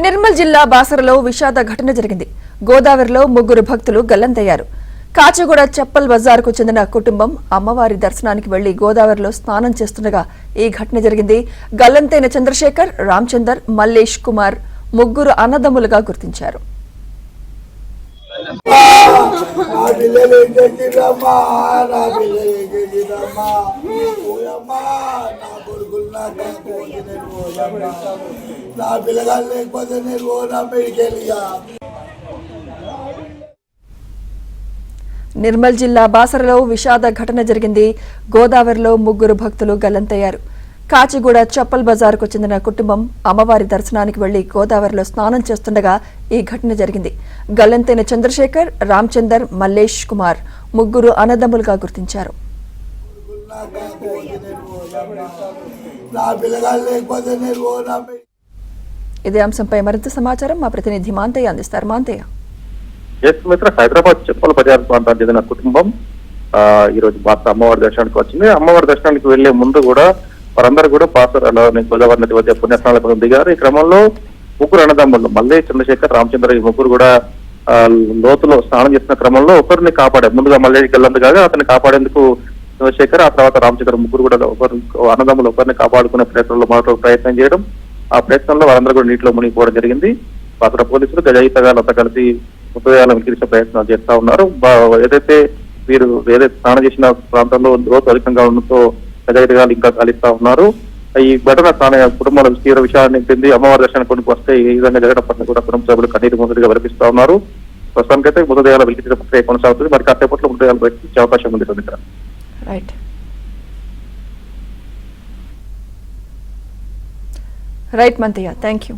నిర్మల్ జిల్లా బాసరలో విషాద ఘటన జరిగింది. గోదావరిలో ముగ్గురు భక్తులు గల్లంతయ్యారు. కాచిగూడ చప్పల్ బజార్కు చెందిన కుటుంబం అమ్మవారి దర్శనానికి వెళ్లి గోదావరిలో స్నానం చేస్తుండగా ఈ ఘటన జరిగింది. గల్లంతైన చంద్రశేఖర్, రామచందర్, మల్లేష్ కుమార్ ముగ్గురు అన్నదమ్ములుగా గుర్తించారు. నిర్మల్ జిల్లా బాసరలో విషాద ఘటన జరిగింది. గోదావరిలో ముగ్గురు భక్తులు గల్లంతయ్యారు. కాచిగూడ చప్పల్ బజార్కు చెందిన కుటుంబం అమ్మవారి దర్శనానికి వెళ్లి గోదావరిలో స్నానం చేస్తుండగా ఈ ఘటన జరిగింది. గల్లంతైన చంద్రశేఖర్, రామచందర్, మల్లేష్ కుమార్ ముగ్గురు అన్నదమ్ములుగా గుర్తించారు. ఇదే అంశంపై మరింత సమాచారం మా ప్రతినిధి మాంతయ్య అందిస్తారు. మాంతయ్య, హైదరాబాద్ చెప్పల బజార్ ప్రాంతానికి చెందిన కుటుంబం ఈ రోజు అమ్మవారి దర్శనానికి వచ్చింది. అమ్మవారి దర్శనానికి వెళ్లే ముందు కూడా వారందరూ కూడా బాసరలోని గోదావరి నది వద్ద పుణ్యస్నానాలకు దిగారు. ఈ క్రమంలో ముగ్గురు అన్నదమ్ములు మల్లే, చంద్రశేఖర్, రామచంద్ర ఈ ముగ్గురు కూడా లోతులో స్నానం చేసిన క్రమంలో ఒకరిని కాపాడారు. ముందుగా మల్లేకి వెళ్ళందు కాగా అతన్ని కాపాడేందుకు చంద్రశేఖర్, ఆ తర్వాత రామచంద్ర ముగ్గురు కూడా అన్నదమ్ములు ఒకరిని కాపాడుకునే ప్రయత్నంలో మరొక ప్రయత్నం చేయడం, ఆ ప్రయత్నంలో వారందరూ కూడా నీటిలో మునిగిపోవడం జరిగింది. బాసర పోలీసులు గజయితగాళ్ళంతా కలిసి మృతదేహాలను వికిరించే ప్రయత్నాలు చేస్తా ఉన్నారు. ఏదైతే స్నానం చేసిన ప్రాంతంలో లోతు అధికంగా ఉండడంతో గజయితగాలు ఇంకా కాలిస్తా ఉన్నారు. ఈ ఘటన కుటుంబాల తీవ్ర విషయాన్ని నింపింది. అమ్మవారి దర్శనం కొనుక్కు వస్తే ఈ విధంగా జరగడం పట్ల కూడా కుటుంబ సభ్యులు కన్నీరు ముసురుగా వినిపిస్తా ఉన్నారు. ప్రస్తుతానికైతే మృతదేహాల వికిరించే ప్రక్రియ కొనసాగుతుంది. మరి కాసేపట్లో మృతదేహాలు బయటికి అవకాశం ఉంది. Right Manthaiah, thank you.